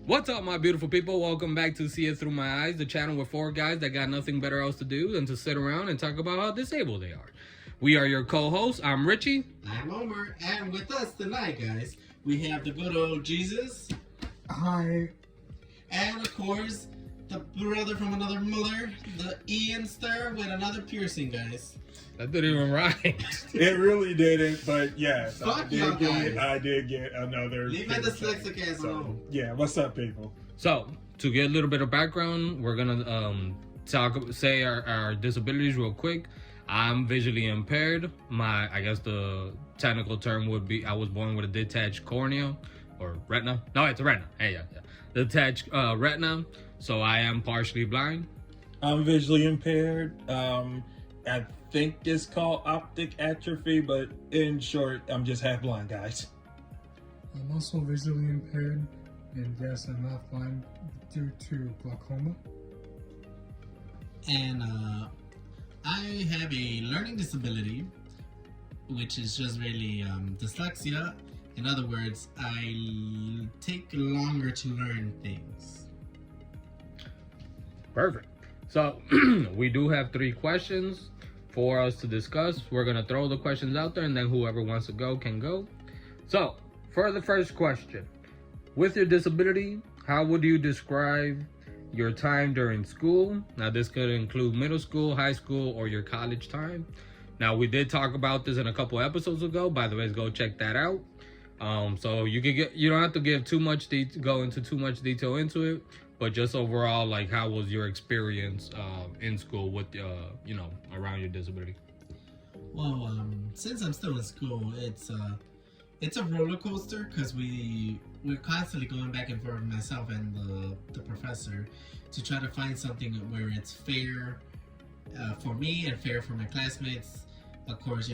What's up, my beautiful people? Welcome back to See It Through My Eyes, the channel with four guys that got nothing better else to do than to sit around and talk about how disabled they are. We are your co-hosts. I'm Richie. I'm Omar, and with us tonight, guys, we have the good old Jesus. Hi. And of course, the brother from another mother, the Ian Stir with another piercing, guys. That didn't even rhyme. It really didn't, but yes, Fuck y'all guys. I did get another. Leave my dyslexic ass alone. Yeah, what's up, people? So, to get a little bit of background, we're gonna say our disabilities real quick. I'm visually impaired. I guess the technical term would be I was born with a detached cornea or retina. No, it's a retina. Hey, yeah. Detached retina. So I am partially blind. I'm visually impaired. I think it's called optic atrophy, but in short, I'm just half blind, guys. I'm also visually impaired, and yes, I'm half blind due to glaucoma. And I have a learning disability, which is just really dyslexia. In other words, I take longer to learn things. Perfect. So we do have 3 questions for us to discuss. We're gonna throw the questions out there, and then whoever wants to go can go. So for the first question, with your disability, how would you describe your time during school? Now this could include middle school, high school, or your college time. Now we did talk about this in a couple episodes ago. By the way, go check that out. So you don't have to give too much go into too much detail into it, but just overall, like, how was your experience in school with around your disability? Well, since I'm still in school, it's a roller coaster because we're constantly going back and forth, myself and the professor, to try to find something where it's fair for me and fair for my classmates. Of course,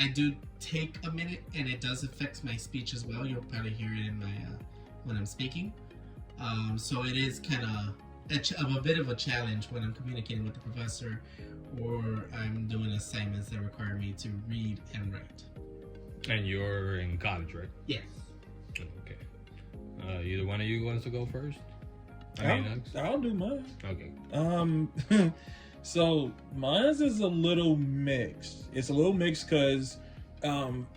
I do take a minute, and it does affect my speech as well. You'll probably hear it in my when I'm speaking. So it is kind of a bit of a challenge when I'm communicating with the professor, or I'm doing assignments that require me to read and write. And you're in college, right? Yes. Okay. Either one of you wants to go first? I'll do mine. Okay. So mine is a little mixed. It's a little mixed because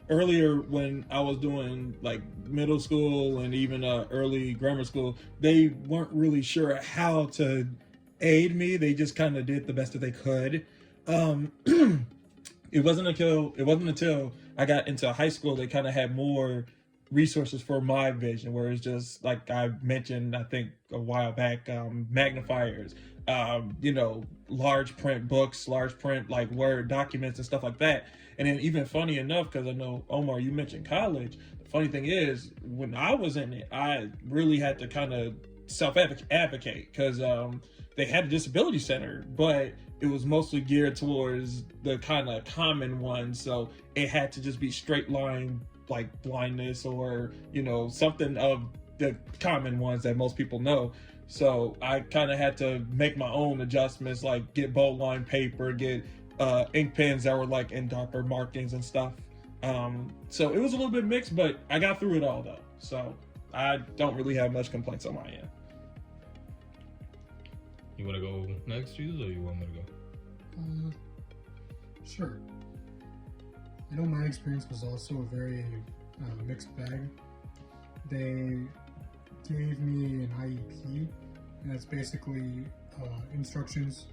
earlier when I was doing like middle school and even early grammar school, they weren't really sure how to aid me. They just kind of did the best that they could. It wasn't until I got into high school they kind of had more resources for my vision, where it's just like I mentioned, I think a while back, magnifiers, large print books, large print like Word documents and stuff like that. And then even funny enough, because I know, Omar, you mentioned college. The funny thing is, when I was in it, I really had to kind of self-advocate because they had a disability center, but it was mostly geared towards the kind of common ones. So it had to just be straight line, like blindness or, something of the common ones that most people know. So I kind of had to make my own adjustments, like get bold line paper, get ink pens that were like in darker markings and stuff. So it was a little bit mixed, but I got through it all though. So I don't really have much complaints on my end. You want to go next, Jesus, or you want me to go? Sure. I know my experience was also a very mixed bag. They gave me an IEP, and that's basically instructions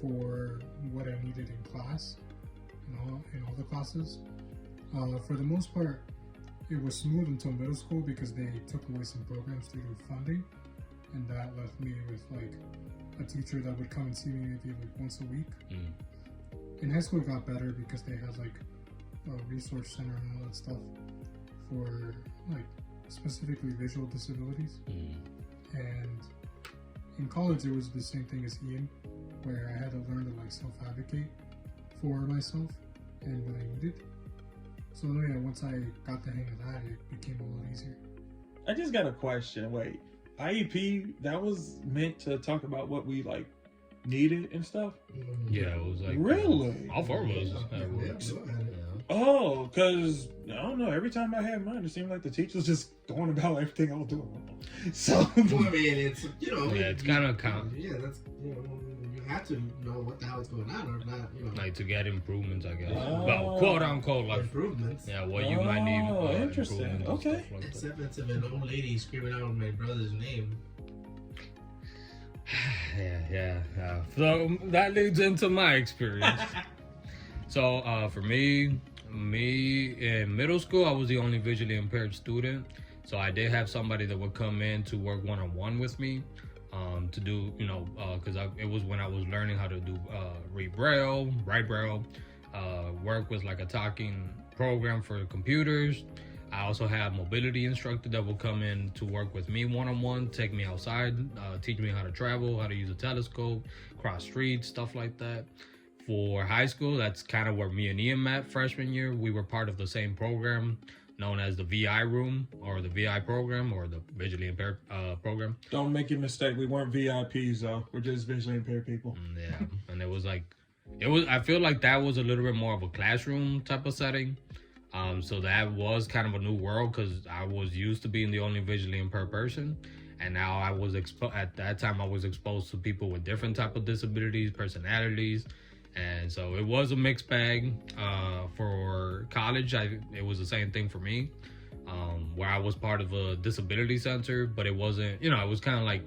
for what I needed in class, in all the classes. For the most part, it was smooth until middle school because they took away some programs due to funding, and that left me with like a teacher that would come and see me maybe like once a week. In high school it got better because they had like a resource center and all that stuff for like specifically visual disabilities. And in college it was the same thing as Ian, where I had to learn to like self-advocate for myself and what I needed. So yeah, once I got the hang of that, it became a lot easier. I just got a question. Wait, IEP, that was meant to talk about what we like needed and stuff? Yeah, it was like really? all 4 of us. Oh, because I don't know. Every time I had mine, it seemed like the teacher was just going about everything I was doing wrong. So, Well, I mean, it's, you know. Yeah, it's kind of count. Yeah, that's, you know, you have to know what the hell is going on or not, you know. Like to get improvements, I guess. Oh. Well, quote unquote, like Improvements. yeah, what you might need. Oh, interesting. improvements and Okay. stuff like that. Except it's of an old lady screaming out my brother's name. Yeah. So that leads into my experience. So for me in middle school, I was the only visually impaired student. So I did have somebody that would come in to work one-on-one with me, to do, because it was when I was learning how to do read braille, write braille, work with like a talking program for computers. I also have mobility instructor that will come in to work with me one-on-one, take me outside, teach me how to travel, how to use a telescope, cross streets, stuff like that. For high school, that's kind of where me and Ian met freshman year. We were part of the same program known as the VI room, or the VI program, or the visually impaired program. don't make a mistake. We weren't VIPs though. We're just visually impaired people. Yeah, and I feel like that was a little bit more of a classroom type of setting. So that was kind of a new world because I was used to being the only visually impaired person, and now I was at that time I was exposed to people with different type of disabilities, personalities, and so it was a mixed bag. For college, it was the same thing for me, where I was part of a disability center, but it wasn't, it was kind of like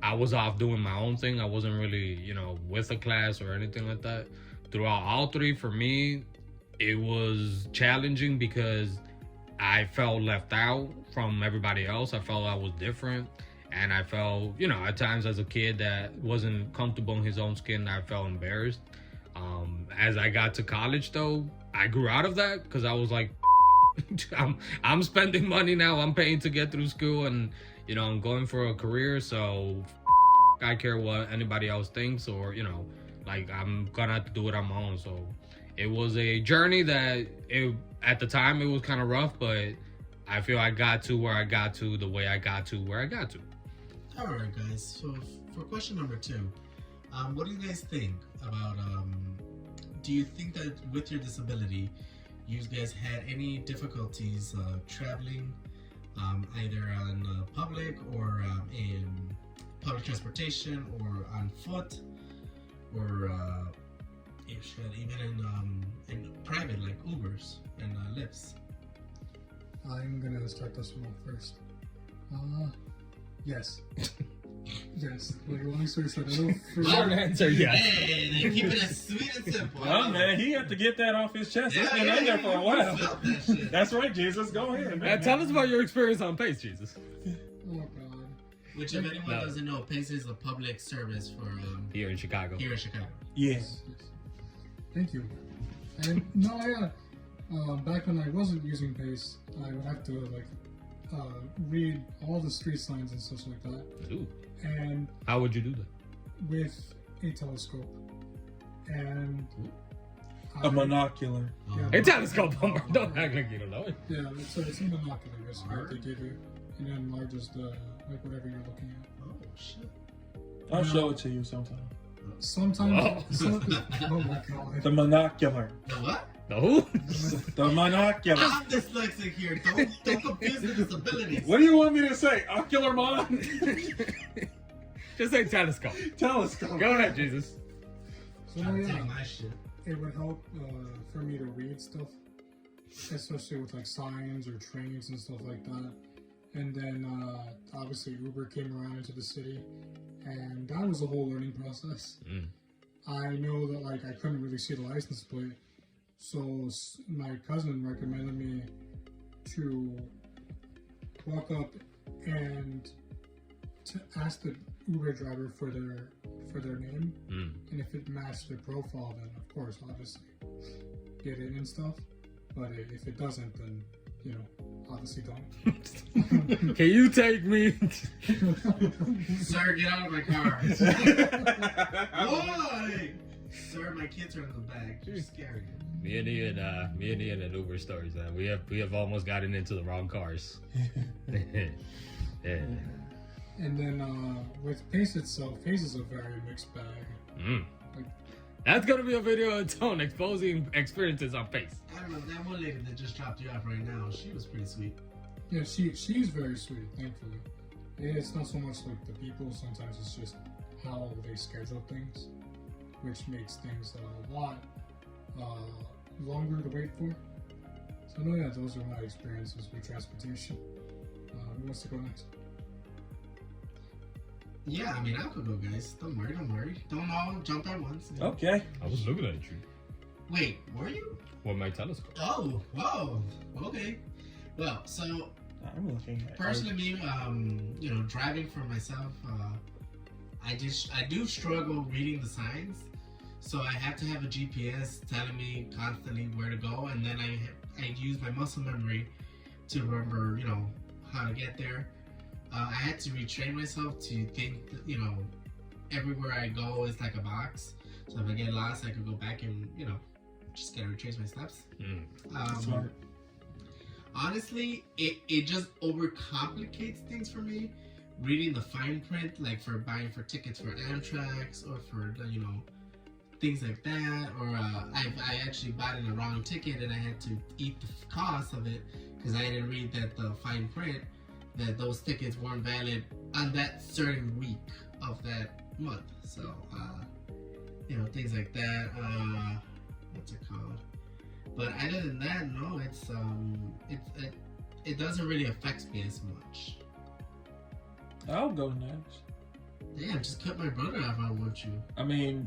I was off doing my own thing. I wasn't really, with a class or anything like that. Throughout all three, for me, it was challenging because I felt left out from everybody else. I felt I was different. And I felt, at times as a kid that wasn't comfortable in his own skin, I felt embarrassed. As I got to college, though, I grew out of that because I was like, I'm spending money now. I'm paying to get through school, and, I'm going for a career. So I care what anybody else thinks, or, I'm gonna have to do it on my own. So it was a journey that at the time it was kind of rough, but I feel I got to where I got to the way I got to where I got to. All right, guys. So for question number 2, what do you guys think about? Do you think that with your disability, you guys had any difficulties traveling, either on public or in public transportation, or on foot, or even in private, like Ubers and Lyfts? I'm gonna start this one off first. Yes. Yes. Like, long story short, I don't Short answer, yes. Hey, they keep it as sweet and simple. Oh man, he had to get that off his chest. It's been in there for a while. That shit. That's right, Jesus. Go ahead, man. Tell us about your experience on PACE, Jesus. Oh god. Which, if anyone doesn't know, PACE is a public service for Here in Chicago. here in Chicago. Yes. Yes. Thank you. And no, back when I wasn't using PACE, I would have to read all the street signs and stuff like that. Ooh. And How would you do that? with a telescope. And A I- monocular. Yeah. Hey, telescope, Homer. Don't act like you don't know it. Yeah, it's a binocular, basically, that they give you. And it enlarges whatever you're looking at. Oh shit! I'll show it to you sometime. Sometimes, oh my god. The monocular. The what? The who? The monocular. I'm dyslexic here. Don't confuse the disabilities. What do you want me to say? Ocular mon? Just say telescope. Telescope. Go ahead, Jesus. So Trying to yeah, take my shit. it would help for me to read stuff, especially with like signs or trains and stuff like that. And then obviously Uber came around into the city, and that was a whole learning process. Mm. I know that I couldn't really see the license plate, so my cousin recommended me to walk up and to ask the Uber driver for their name, and if it matched their profile, then of course, obviously, get in and stuff. But if it doesn't, then obviously don't. Can you take me? Sir, get out of my car. Why? Sir, my kids are in the back. You're scary. Me and Ian and Uber stories, man. We have almost gotten into the wrong cars. Yeah. And then with PACE itself, PACE is a very mixed bag. Mm. That's gonna be a video of Tone exposing experiences on face. I don't know, that one lady that just dropped you off right now, she was pretty sweet. Yeah, she's very sweet, thankfully. It's not so much like the people, sometimes it's just how they schedule things, which makes things a lot longer to wait for. So no, yeah, those are my experiences with transportation. Who wants to go next? Yeah, I mean, I could go, guys. Don't worry. Don't all jump at once. Okay. I was looking at you Wait, were you? with my telescope. Oh, whoa. Okay. Well, so I'm looking at personally, me, driving for myself, I do struggle reading the signs. So I have to have a GPS telling me constantly where to go, and then I use my muscle memory to remember, how to get there. I had to retrain myself to think that, everywhere I go is like a box. So if I get lost, I could go back and, just gotta retrace my steps. Smart. Honestly, it just overcomplicates things for me. Reading the fine print, like for buying for tickets for Amtrak or for, things like that. Or I actually bought in the wrong ticket and I had to eat the cost of it because I didn't read that the fine print that those tickets weren't valid on that certain week of that month. So, things like that. What's it called? But other than that, no, it doesn't really affect me as much. I'll go next. Damn, just cut my brother off. I want you. I mean,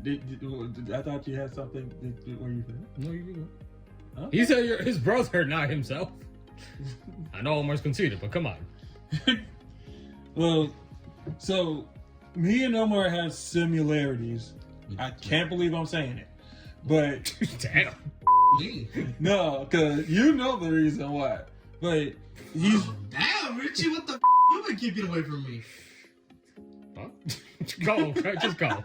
I thought you had something. Were you finished? No, you can go. Huh? He said you're his brother, not himself. I know Omar's conceited, but come on. Well, so me and Omar have similarities. I can't believe I'm saying it, but Damn. Me. no, because you know the reason why. But he's Oh, damn, Richie, what the you been keeping away from me? Huh? Go, just go.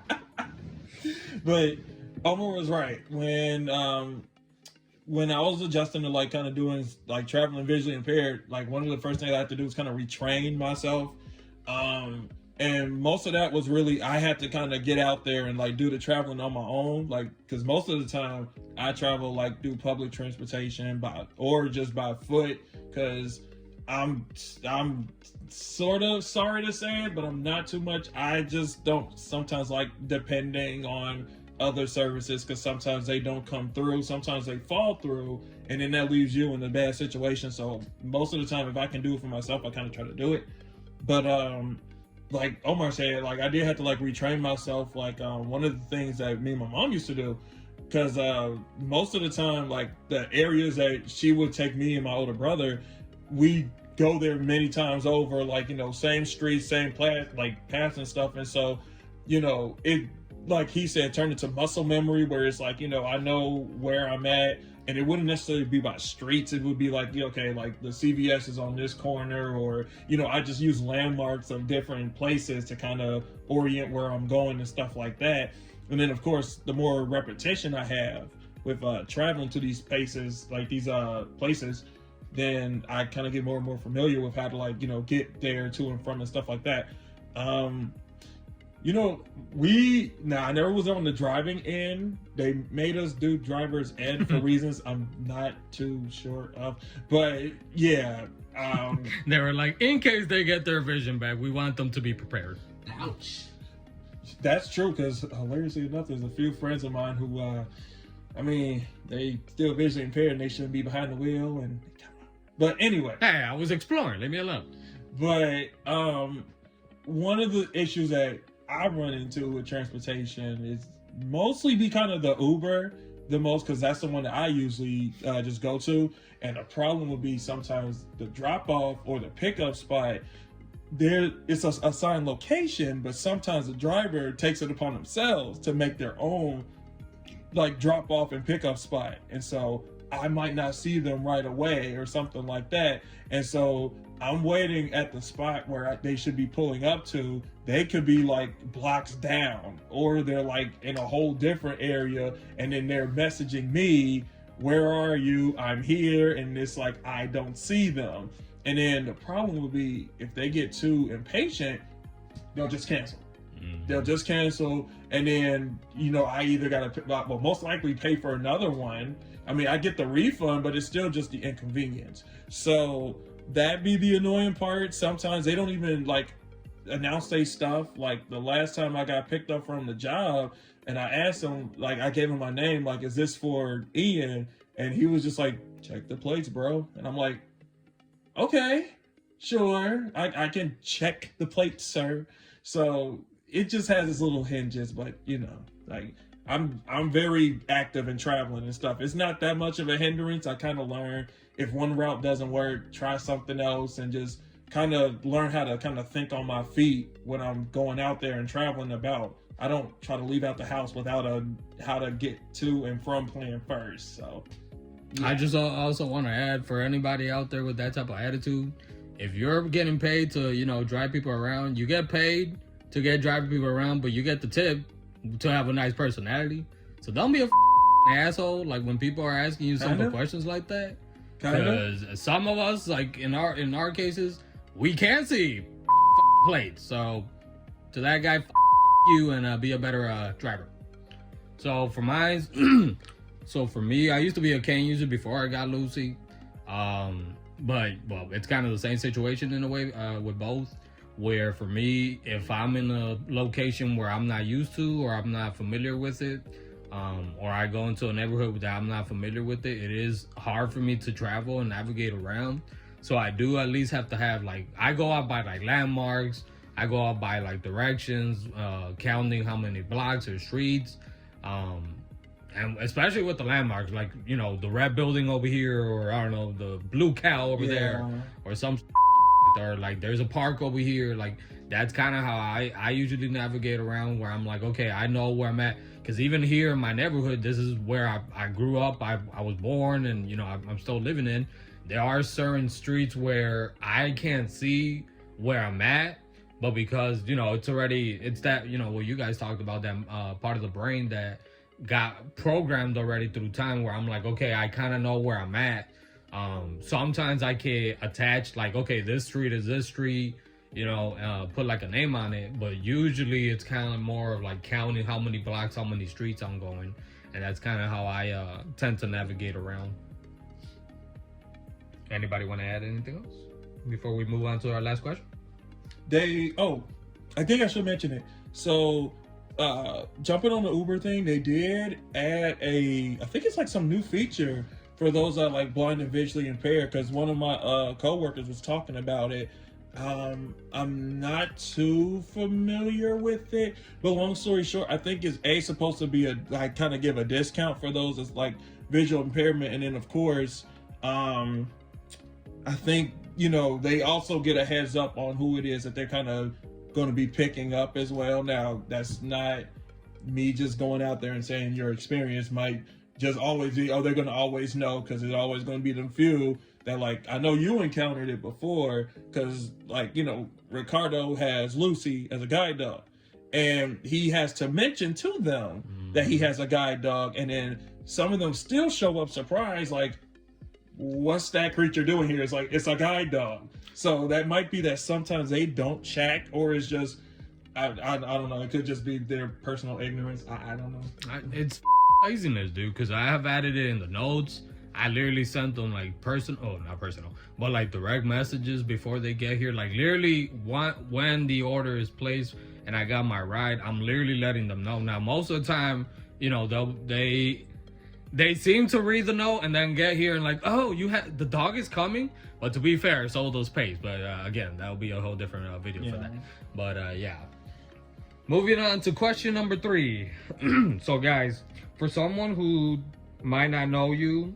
But Omar was right when I was adjusting to like kind of doing like traveling visually impaired. Like one of the first things I had to do was kind of retrain myself. And most of that was really I had to kind of get out there and like do the traveling on my own, like because most of the time I travel like do public transportation or just by foot because I'm sort of sorry to say it, but I'm not too much. I just don't sometimes like depending on other services because sometimes they don't come through, sometimes they fall through, and then that leaves you in a bad situation. So most of the time, if I can do it for myself, I kind of try to do it. But like Omar said, like I did have to like retrain myself. Like one of the things that me and my mom used to do, because most of the time, like the areas that she would take me and my older brother, we go there many times over. Like same streets, same paths and stuff. And so, it like he said, turned into muscle memory, where it's like I know where I'm at. And it wouldn't necessarily be by streets. It would be like, okay, like the CVS is on this corner, or, I just use landmarks of different places to kind of orient where I'm going and stuff like that. And then, of course, the more repetition I have with traveling to these places, then I kind of get more and more familiar with how to get there to and from and stuff like that. I never was on the driving end. They made us do driver's ed for reasons I'm not too sure of. But yeah. They were like, in case they get their vision back, we want them to be prepared. Ouch. That's true, because hilariously enough, there's a few friends of mine who, they still visually impaired and they shouldn't be behind the wheel. But anyway. Hey, I was exploring. Leave me alone. But one of the issues that I run into with transportation is mostly be kind of the Uber the most, because that's the one that I usually just go to. And the problem would be sometimes the drop off or the pickup spot. It's a assigned location, but sometimes the driver takes it upon themselves to make their own like drop off and pickup spot. And so I might not see them right away or something like that. And so I'm waiting at the spot where they should be pulling up to. They could be like blocks down, or they're like in a whole different area, and then they're messaging me, where are you? I'm here. And it's like, I don't see them. And then the problem would be if they get too impatient, they'll just cancel. They'll just cancel, and then I either gotta most likely pay for another one. I mean, I get the refund, but it's still just the inconvenience. So that be the annoying part. Sometimes they don't even like announce their stuff. Like the last time I got picked up from the job, and I asked him, like, I gave him my name, like, is this for Ian? And he was just like, check the plates, bro. And I'm like, okay, sure, I can check the plates, sir. So it just has its little hinges, but like I'm very active in traveling and stuff. It's not that much of a hindrance. I kind of learn if one route doesn't work, try something else, and just kind of learn how to kind of think on my feet when I'm going out there and traveling about. I don't try to leave out the house without how to get to and from plan first. So yeah. I just also want to add, for anybody out there with that type of attitude, if you're getting paid to drive people around, you get paid to get driving people around, but you get the tip to have a nice personality. So don't be a asshole like when people are asking you simple questions like that. Because some of us, like in our cases, we can't see plates. So to that guy, you, and be a better driver. So for mine, so for me, I used to be a cane user before I got Lucy. But it's kind of the same situation in a way with both. Where for me, if I'm in a location where I'm not used to or I'm not familiar with it, or I go into a neighborhood that I'm not familiar with it is hard for me to travel and navigate around. So I do at least have to have, like, I go out by like landmarks, I go out by like directions, counting how many blocks or streets, and especially with the landmarks, like, the red building over here, or I don't know, the blue cow over there, or some or like there's a park over here. Like, that's kind of how I usually navigate around, where I'm like, okay, I know where I'm at. Because even here in my neighborhood, this is where I grew up, I was born, and I'm still living in. There are certain streets where I can't see where I'm at, but because it's that what you guys talked about, that part of the brain that got programmed already through time, where I'm like, okay, I kind of know where I'm at. Sometimes I can attach, like, okay, this street is this street, put like a name on it, but usually it's kind of more of like counting how many blocks, how many streets I'm going, and that's kind of how I tend to navigate around. Anybody want to add anything else before we move on to our last question? I think I should mention it. So jumping on the Uber thing, they did add I think it's like some new feature for those that are like blind and visually impaired, because one of my co-workers was talking about it. I'm not too familiar with it, but long story short, I think it's supposed to be kind of give a discount for those that's like visual impairment, and then of course, I think they also get a heads up on who it is that they're kind of going to be picking up as well. Now, that's not me just going out there and saying your experience might just always be, they're going to always know, because it's always going to be them few that, like, I know you encountered it before, because, like, Ricardo has Lucy as a guide dog, and he has to mention to them that he has a guide dog, and then some of them still show up surprised, like, what's that creature doing here? It's like, it's a guide dog. So that might be that sometimes they don't check, or it's just, I don't know, it could just be their personal ignorance. I don't know. It's laziness, dude, because I have added it in the notes. I literally sent them like not personal, but like direct messages before they get here. Like, literally when the order is placed and I got my ride, I'm literally letting them know. Now, most of the time, they seem to read the note and then get here and like, oh, the dog is coming. But to be fair, so those pays. But again, that'll be a whole different video for that. But yeah. Moving on to question number 3. So guys, for someone who might not know you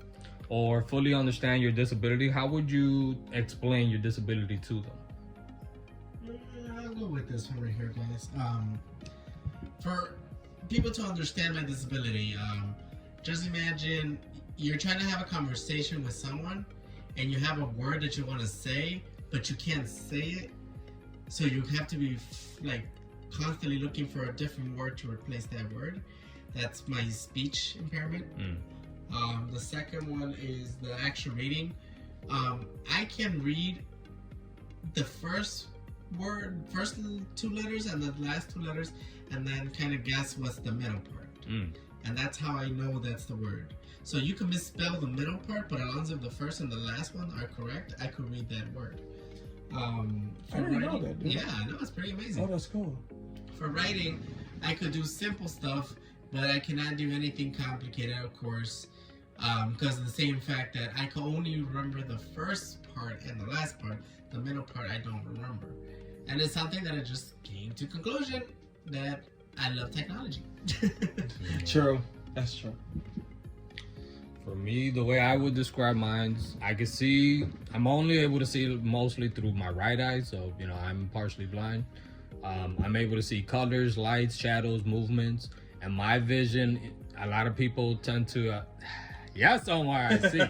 or fully understand your disability, how would you explain your disability to them? I'll go with this one right here, guys. For people to understand my disability, just imagine you're trying to have a conversation with someone and you have a word that you want to say, but you can't say it. So you have to be like constantly looking for a different word to replace that word. That's my speech impairment. The second one is the actual reading. I can read the first word, first two letters and the last two letters, and then kind of guess what's the middle part. And that's how I know that's the word. So you can misspell the middle part, but as long as the first and the last one are correct, I could read that word. I didn't know that, dude. Yeah, I know, it's pretty amazing. Oh, that's cool. For writing, I could do simple stuff, but I cannot do anything complicated, of course, because of the same fact that I can only remember the first part and the last part. The middle part I don't remember. And it's something that I just came to conclusion that I love technology. True. That's true. For me, the way I would describe mine, I'm only able to see mostly through my right eye, so, I'm partially blind. I'm able to see colors, lights, shadows, movements, and my vision, a lot of people tend to, yes, Omar, I see.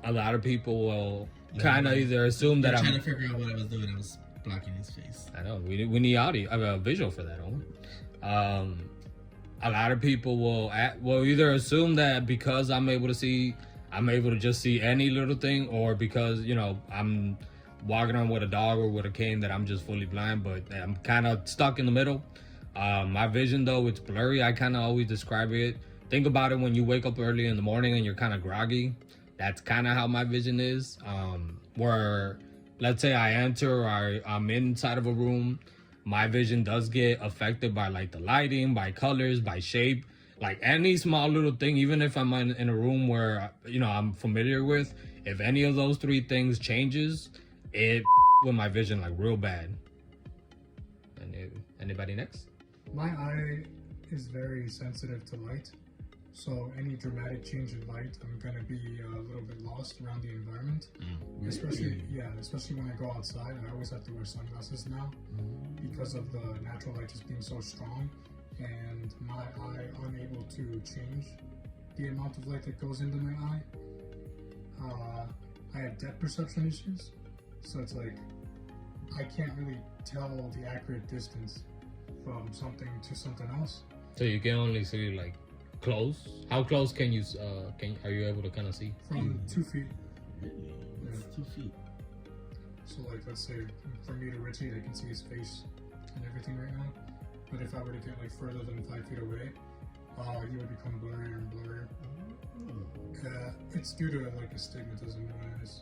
A lot of people will kind of either assume that I'm I'm trying to figure out what I was doing. I was blocking his face. I know, we need audio, visual for that, Omar. A lot of people will either assume that because I'm able to just see any little thing, or because, I'm walking around with a dog or with a cane that I'm just fully blind, but I'm kind of stuck in the middle. My vision, though, it's blurry. I kind of always describe it. Think about it when you wake up early in the morning and you're kind of groggy. That's kind of how my vision is. Where, let's say I enter or I'm inside of a room, my vision does get affected by like the lighting, by colors, by shape, like any small little thing. Even if I'm in a room where, I'm familiar with, if any of those three things changes, it with my vision like real bad. Anybody next? My eye is very sensitive to light, so any dramatic change in light, I'm gonna be a little bit lost around the environment. Especially when I go outside. I always have to wear sunglasses now because of the natural light just being so strong, and my eye unable to change the amount of light that goes into my eye. I have depth perception issues, so it's like I can't really tell the accurate distance from something to something else. So you can only see like close. How close are you able to kind of see? From 2 feet. It's 2 feet. So like, let's say from me to Richie, I can see his face and everything right now. But if I were to get like further than 5 feet away, he would become blurrier and blurrier. It's due to like astigmatism in my eyes.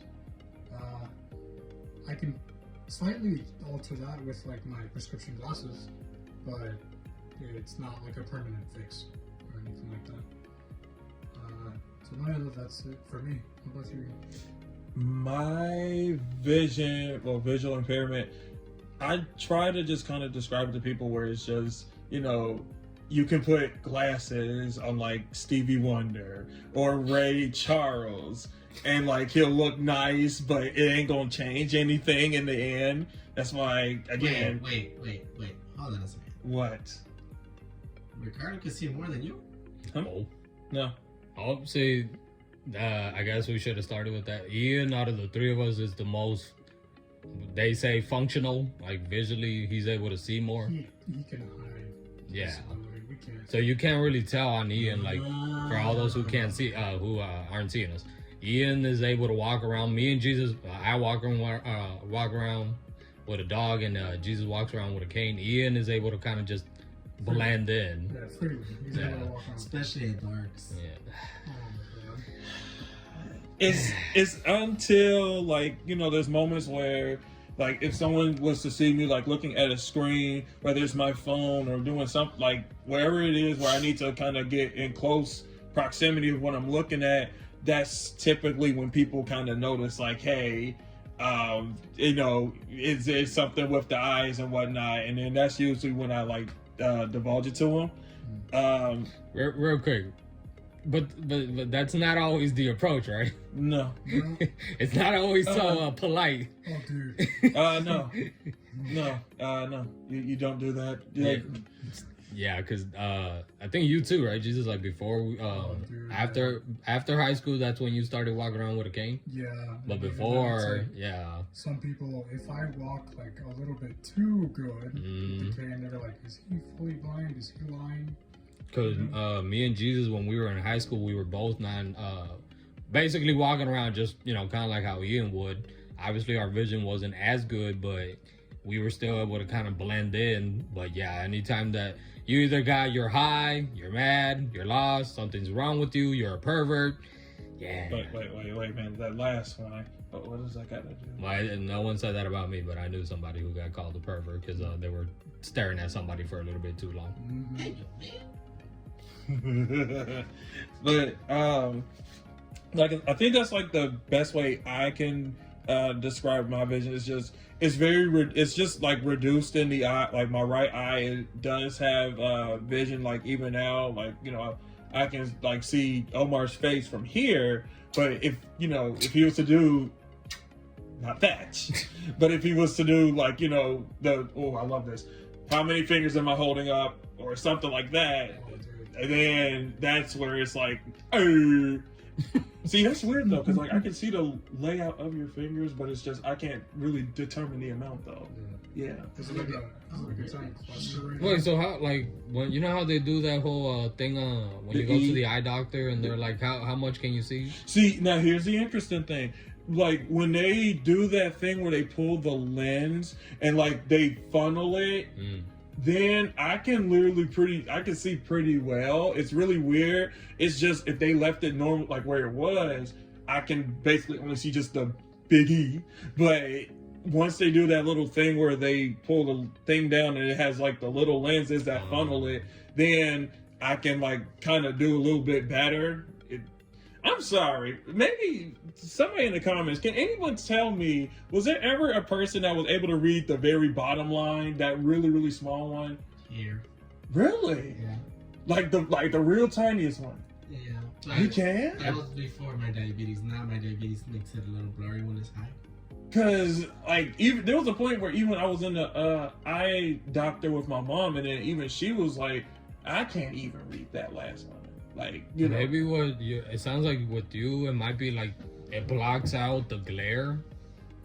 I can slightly alter that with like my prescription glasses, but it's not like a permanent fix or anything like that. So that's it for me. How about you? My visual impairment, I try to just kind of describe it to people where it's just, you can put glasses on like Stevie Wonder or Ray Charles, and like he'll look nice, but it ain't gonna change anything in the end. That's why, again. Wait. Hold on a second. What? Ricardo can see more than you? Huh? No. I'll say, I guess we should have started with that. Ian, out of the three of us, is the most, they say, functional. Like visually, he's able to see more. He can hide. Yeah. We can't. So you can't really tell on Ian, like, for all those who can't see, who aren't seeing us. Ian is able to walk around. Me and Jesus, I walk around with a dog, and Jesus walks around with a cane. Ian is able to kind of just blend in. Yeah, freely. He's able to walk around. Especially in darks. Yeah. Oh my God. It's until like, there's moments where like if someone was to see me like looking at a screen, whether it's my phone or doing something like wherever it is where I need to kind of get in close proximity of what I'm looking at, that's typically when people kind of notice like, hey, is there something with the eyes and whatnot, and then that's usually when I like divulge it to them. Real quick, but that's not always the approach, right? No. It's not always so polite. Oh, dude. No. You don't do that. Yeah, because I think you too, right? Jesus, like before, dude, after high school, that's when you started walking around with a cane. Yeah. But before, like, yeah. Some people, if I walk like a little bit too good with the cane, they're like, is he fully blind? Is he lying? Because me and Jesus, when we were in high school, we were both basically walking around just, kind of like how Ian would. obviously our vision wasn't as good, but we were still able to kind of blend in. But yeah, anytime that you either you're high, you're mad, you're lost, something's wrong with you, you're a pervert. Yeah. Wait, man. That last one. What does that got to do? Well, no one said that about me, but I knew somebody who got called a pervert because they were staring at somebody for a little bit too long. But like I think that's like the best way I can describe my vision. It's just like reduced in the eye. Like my right eye, it does have vision. Like even now, like I can like see Omar's face from here. But if he was to do not that, but if he was to do like I love this. How many fingers am I holding up, or something like that? And then that's where it's like, see, that's weird though, because like I can see the layout of your fingers, but it's just I can't really determine the amount though. Yeah. It's like it's on a cluster right Wait, now. so how when how they do that whole thing when you go to the eye doctor and they're like, how much can you see? See, now here's the interesting thing. Like when they do that thing where they pull the lens and like they funnel it. Then I can see pretty well. It's really weird. It's just if they left it normal, like where it was, I can basically only see just the big E. But once they do that little thing where they pull the thing down and it has like the little lenses that funnel it, then I can like kind of do a little bit better. I'm sorry. Maybe somebody in the comments, can anyone tell me, was there ever a person that was able to read the very bottom line, that really, really small one? Here. Really? Yeah. Like the real tiniest one? Yeah. You can? That was before my diabetes. Now my diabetes makes it a little blurry when it's high. Cause like even there was a point where even I was in the eye doctor with my mom, and then even she was like, I can't even read that last one. Like, Maybe it sounds like with you, it might be like it blocks out the glare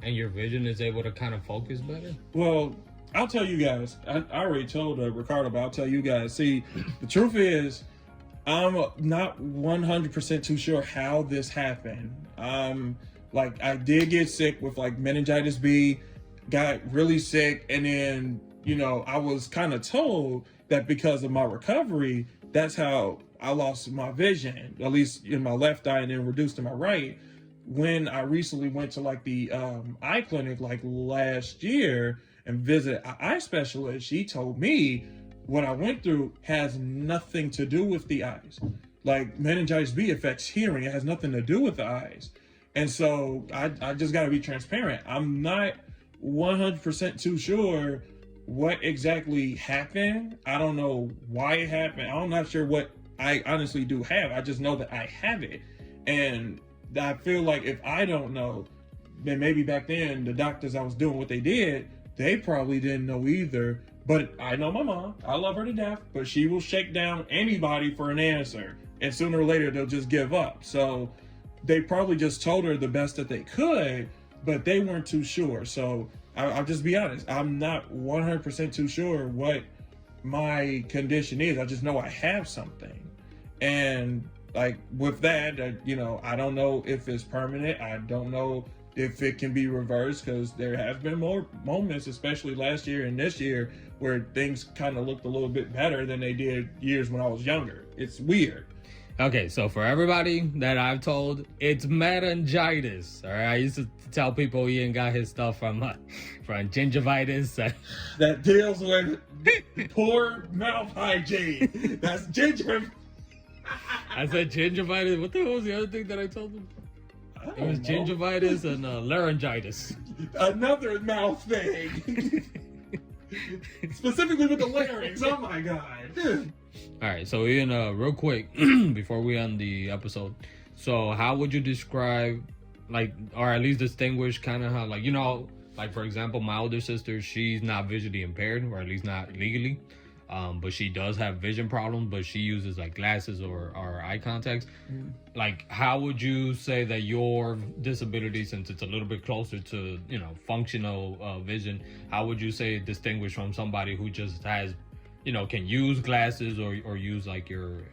and your vision is able to kind of focus better. Well, I'll tell you guys, I already told Ricardo, but I'll tell you guys. See, the truth is, I'm not 100% too sure how this happened. Like I did get sick with like meningitis B, got really sick, and then, I was kind of told that because of my recovery, that's how I lost my vision, at least in my left eye, and then reduced to my right. When I recently went to like the eye clinic like last year and visited an eye specialist, she told me what I went through has nothing to do with the eyes. Like meningitis B affects hearing. It has nothing to do with the eyes. And so I just got to be transparent. I'm not 100% too sure what exactly happened. I don't know why it happened. I'm not sure what I honestly do have. I just know that I have it. And I feel like if I don't know, then maybe back then the doctors I was doing what they did, they probably didn't know either. But I know my mom. I love her to death, but she will shake down anybody for an answer. And sooner or later, they'll just give up. So they probably just told her the best that they could, but they weren't too sure. So I'll just be honest. I'm not 100% too sure what my condition is. I just know I have something. And like with that, I don't know if it's permanent. I don't know if it can be reversed, because there has been more moments, especially last year and this year, where things kind of looked a little bit better than they did years when I was younger. It's weird. Okay, so for everybody that I've told, it's meningitis. All right, I used to tell people Ian got his stuff from gingivitis. That deals with poor mouth hygiene. That's ginger. I said gingivitis. What the hell was the other thing that I told him? It was gingivitis and laryngitis. Another mouth thing. Specifically with the larynx. Oh my god. All right, so Ian, real quick, before we end the episode, so how would you describe, like, or at least distinguish kind of how, like, like for example, my older sister, she's not visually impaired, or at least not legally, but she does have vision problems, but she uses like glasses or eye contacts. Like, how would you say that your disability, since it's a little bit closer to, functional vision, how would you say it distinguish from somebody who just has, can use glasses or use like your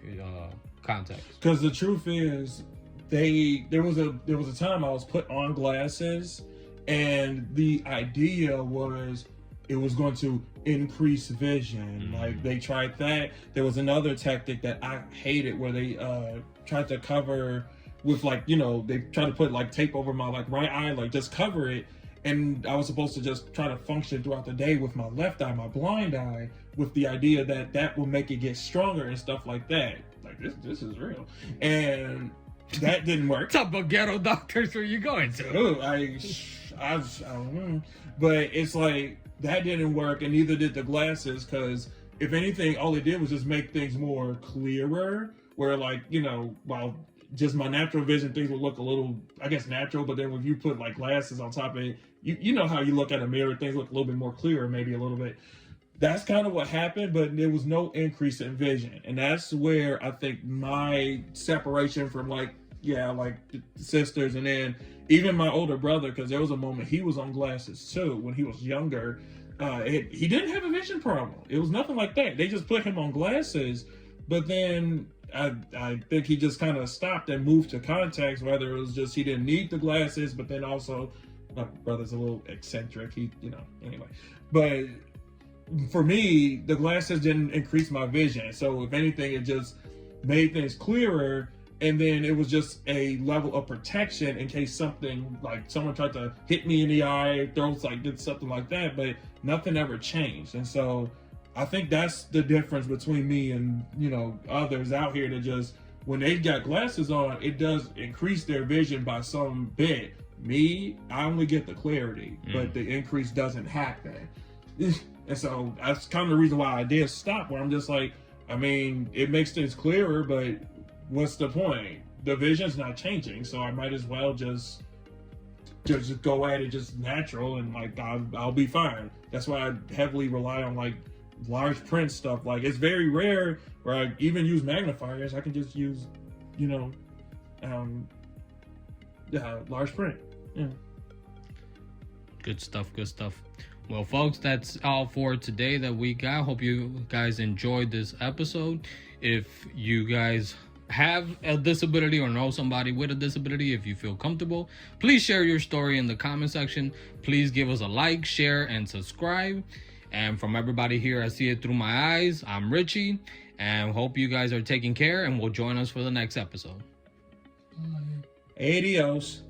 contacts? Because the truth is, there was a time I was put on glasses, And the idea was it was going to increase vision. Like they tried that. There was another tactic that I hated where they tried to cover with like, they tried to put like tape over my like right eye, like just cover it. And I was supposed to just try to function throughout the day with my left eye, my blind eye, with the idea that that would make it get stronger and stuff like that. Like this is real. And that didn't work. What type of ghetto doctors are you going to? Ooh, I don't know. But it's like, that didn't work, and neither did the glasses, because if anything, all it did was just make things more clearer, where like, while just my natural vision, things would look a little, I guess, natural, but then when you put like glasses on top of it, you know how you look at a mirror, things look a little bit more clearer, maybe a little bit. That's kind of what happened, but there was no increase in vision. And that's where I think my separation from like the sisters, and then even my older brother, because there was a moment he was on glasses too when he was younger. He didn't have a vision problem. It was nothing like that. They just put him on glasses, but then I think he just kind of stopped and moved to contacts, whether it was just he didn't need the glasses, but then also my brother's a little eccentric. Anyway. But for me, the glasses didn't increase my vision. So if anything, it just made things clearer. And then it was just a level of protection in case something, like someone tried to hit me in the eye, did something like that, but nothing ever changed. And so I think that's the difference between me and, others out here that just, when they got glasses on, it does increase their vision by some bit. Me, I only get the clarity, but the increase doesn't happen. And so that's kind of the reason why I did stop, where I'm just like, it makes things clearer, but what's the point? The vision's not changing, so I might as well just go at it just natural, and like I'll be fine. That's why I heavily rely on like large print stuff. Like it's very rare where I even use magnifiers. I can just use, large print. Yeah. Good stuff. Well, folks, that's all for today that we got. Hope you guys enjoyed this episode. If you guys have a disability or know somebody with a disability, if you feel comfortable, please share your story in the comment section. Please give us a like, share, and subscribe. And from everybody here, I see it through my eyes, I'm Richie, and hope you guys are taking care and will join us for the next episode. Adios.